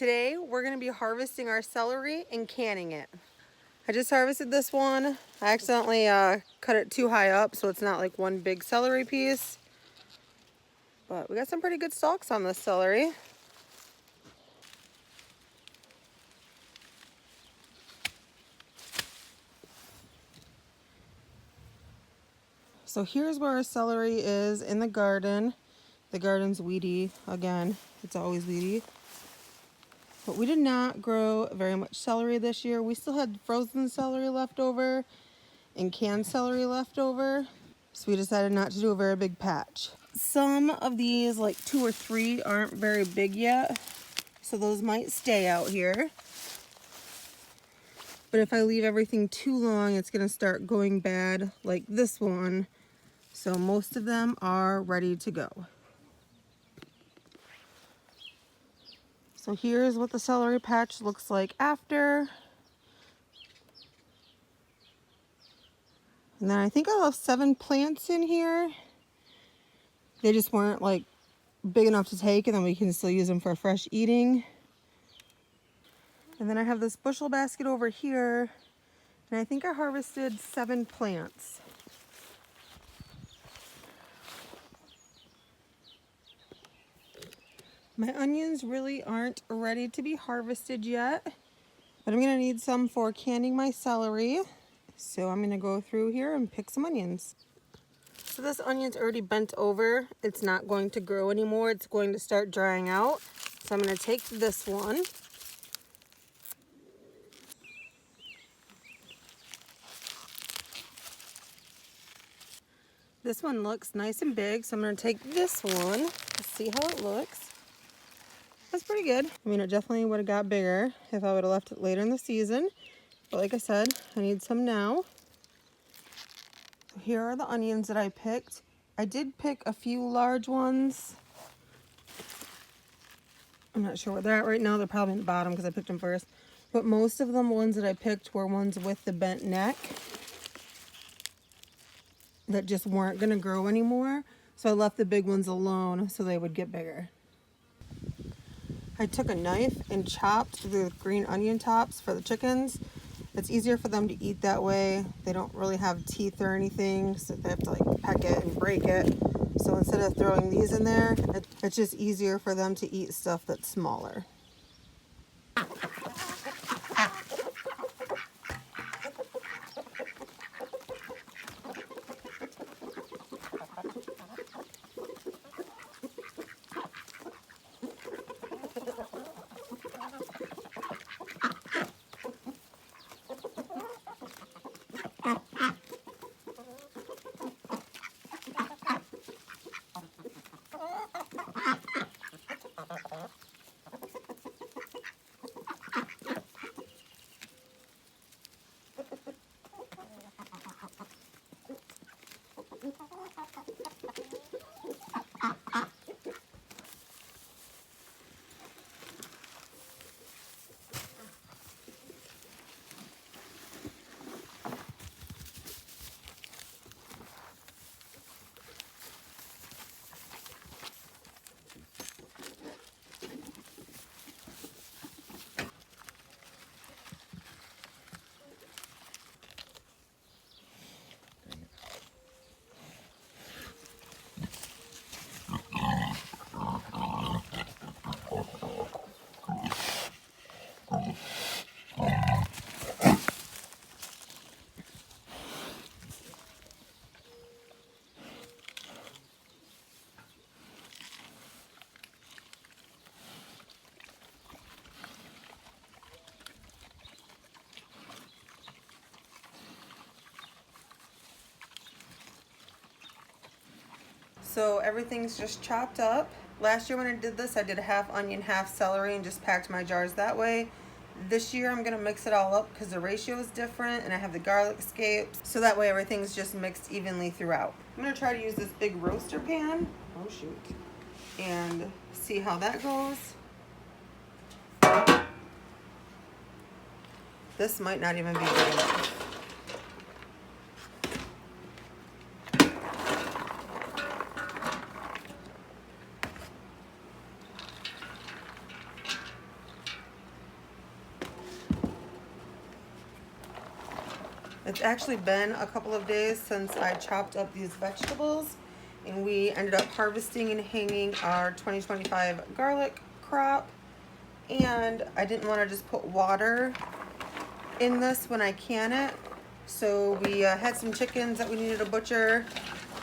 Today we're going to be harvesting our celery and canning it. I just harvested this one. I accidentally cut it too high up so it's not like one big celery piece. But we got some pretty good stalks on this celery. So here's where our celery is in the garden. The garden's weedy. Again, it's always weedy. But we did not grow very much celery this year. We still had frozen celery left over and canned celery left over. So we decided not to do a very big patch. Some of these, like 2 or 3, aren't very big yet. So those might stay out here. But if I leave everything too long, it's gonna start going bad like this one. So most of them are ready to go. So here's what the celery patch looks like after. And then I think I left 7 plants in here. They just weren't like big enough to take, and then we can still use them for fresh eating. And then I have this bushel basket over here, and I think I harvested 7 plants. My onions really aren't ready to be harvested yet, but I'm gonna need some for canning my celery. So I'm gonna go through here and pick some onions. So this onion's already bent over. It's not going to grow anymore. It's going to start drying out. So I'm gonna take this one. This one looks nice and big, so I'm gonna take this one to see how it looks. That's pretty good. I mean, it definitely would have got bigger if I would have left it later in the season. But like I said, I need some now. So here are the onions that I picked. I did pick a few large ones. I'm not sure where they're at right now. They're probably in the bottom because I picked them first. But most of them ones that I picked were ones with the bent neck that just weren't gonna grow anymore. So I left the big ones alone so they would get bigger. I took a knife and chopped the green onion tops for the chickens. It's easier for them to eat that way. They don't really have teeth or anything, so they have to like peck it and break it. So instead of throwing these in there, it's just easier for them to eat stuff that's smaller. So everything's just chopped up. Last year when I did this, I did a half onion, half celery, and just packed my jars that way. This year I'm gonna mix it all up because the ratio is different, and I have the garlic scapes, so that way everything's just mixed evenly throughout. I'm gonna try to use this big roaster pan, oh shoot, and see how that goes. This might not even be good enough. It's actually been a couple of days since I chopped up these vegetables, and we ended up harvesting and hanging our 2025 garlic crop. And I didn't want to just put water in this when I can it. So we had some chickens that we needed to butcher.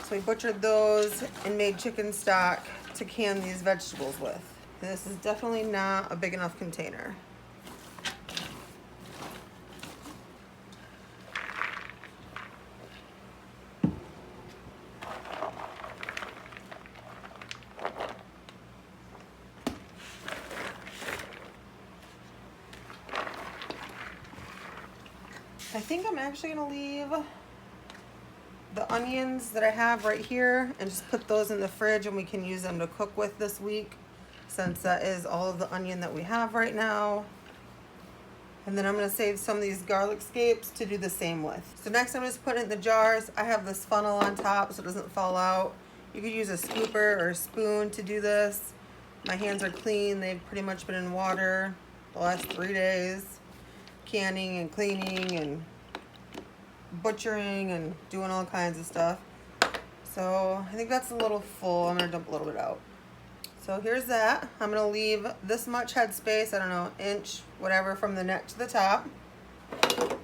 So we butchered those and made chicken stock to can these vegetables with. And this is definitely not a big enough container. I think I'm actually gonna leave the onions that I have right here and just put those in the fridge, and we can use them to cook with this week, since that is all of the onion that we have right now. And then I'm gonna save some of these garlic scapes to do the same with. So next I'm just putting it in the jars. I have this funnel on top so it doesn't fall out. You could use a scooper or a spoon to do this. My hands are clean. They've pretty much been in water the last 3 days, canning and cleaning and butchering and doing all kinds of stuff. So I think that's a little full. I'm gonna dump a little bit out. So here's that. I'm gonna leave this much headspace, I don't know, inch, whatever, from the neck to the top. I'm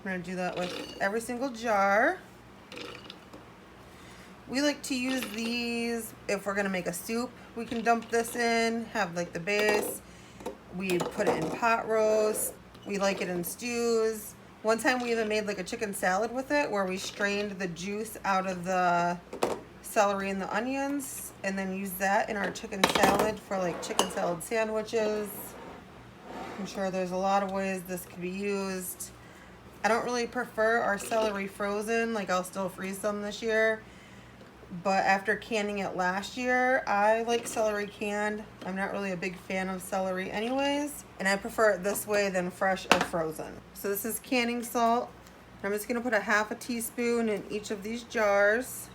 gonna do that with every single jar. We like to use these if we're gonna make a soup. We can dump this in, have like the base. We put it in pot roast. We like it in stews. One time we even made like a chicken salad with it, where we strained the juice out of the celery and the onions and then used that in our chicken salad for like chicken salad sandwiches. I'm sure there's a lot of ways this could be used. I don't really prefer our celery frozen. Like, I'll still freeze some this year, but after canning it last year, I like celery canned. I'm not really a big fan of celery anyways, and I prefer it this way than fresh or frozen. So this is canning salt. I'm just gonna put a half a teaspoon in each of these jars.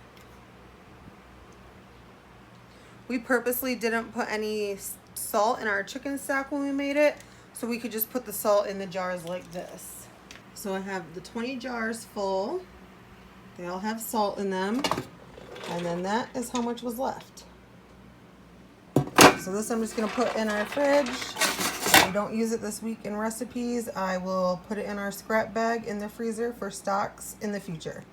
We purposely didn't put any salt in our chicken stock when we made it, so we could just put the salt in the jars like this. So I have the 20 jars full. They all have salt in them. And then that is how much was left. So this I'm just gonna put in our fridge. If we don't use it this week in recipes, I will put it in our scrap bag in the freezer for stocks in the future.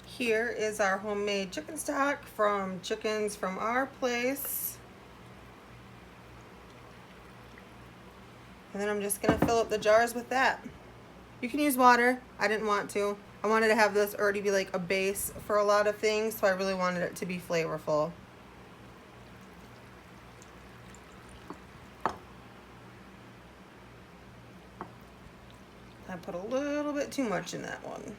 Here is our homemade chicken stock from chickens from our place. And then I'm just gonna fill up the jars with that. You can use water. I didn't want to. I wanted to have this already be like a base for a lot of things, so I really wanted it to be flavorful. I put a little bit too much in that one.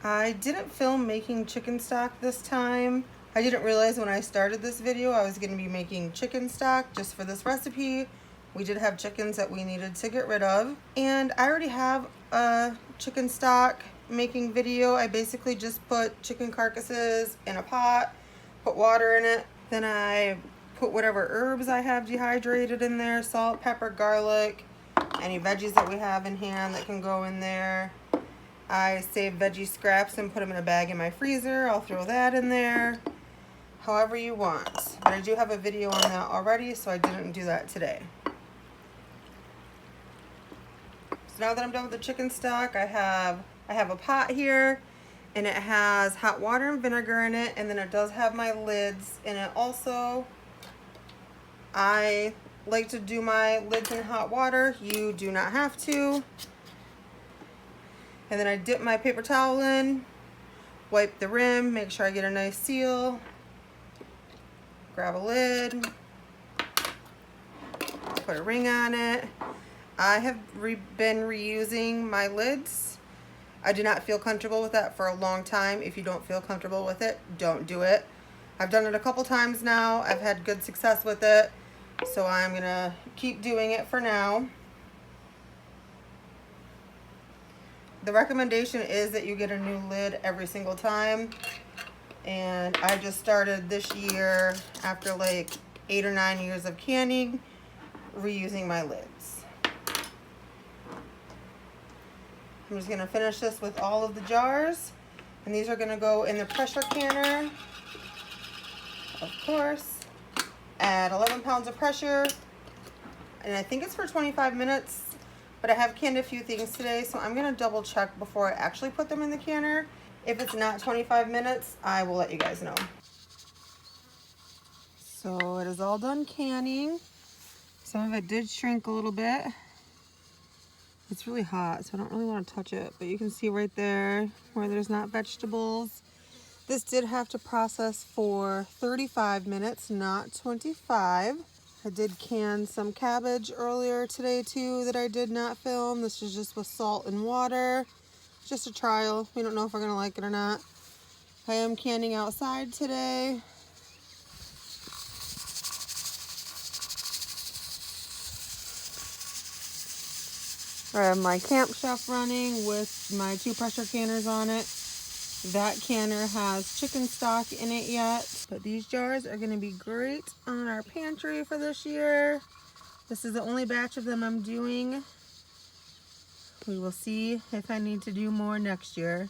I didn't film making chicken stock this time. I didn't realize when I started this video I was going to be making chicken stock just for this recipe. We did have chickens that we needed to get rid of. And I already have a chicken stock making video. I basically just put chicken carcasses in a pot, put water in it. Then I put whatever herbs I have dehydrated in there, salt, pepper, garlic, any veggies that we have in hand that can go in there. I save veggie scraps and put them in a bag in my freezer. I'll throw that in there, however you want. But I do have a video on that already, so I didn't do that today. So now that I'm done with the chicken stock, I have a pot here, and it has hot water and vinegar in it, and then it does have my lids in it also. I like to do my lids in hot water. You do not have to. And then I dip my paper towel in, wipe the rim, make sure I get a nice seal, grab a lid, put a ring on it. I have been reusing my lids. I do not feel comfortable with that for a long time. If you don't feel comfortable with it, don't do it. I've done it a couple times now. I've had good success with it, so I'm gonna keep doing it for now. The recommendation is that you get a new lid every single time, and I just started this year, after like 8 or 9 years of canning, reusing my lids. I'm just gonna finish this with all of the jars. And these are gonna go in the pressure canner, of course. Add 11 pounds of pressure. And I think it's for 25 minutes, but I have canned a few things today, so I'm gonna double check before I actually put them in the canner. If it's not 25 minutes, I will let you guys know. So it is all done canning. Some of it did shrink a little bit. It's really hot, so I don't really want to touch it, but you can see right there where there's not vegetables. This did have to process for 35 minutes, not 25. I did can some cabbage earlier today too that I did not film. This is just with salt and water. Just a trial. We don't know if we're gonna like it or not. I am canning outside today. I have my camp chef running with my 2 pressure canners on it. That canner has chicken stock in it yet, but these jars are gonna be great on our pantry for this year. This is the only batch of them I'm doing. We will see if I need to do more next year.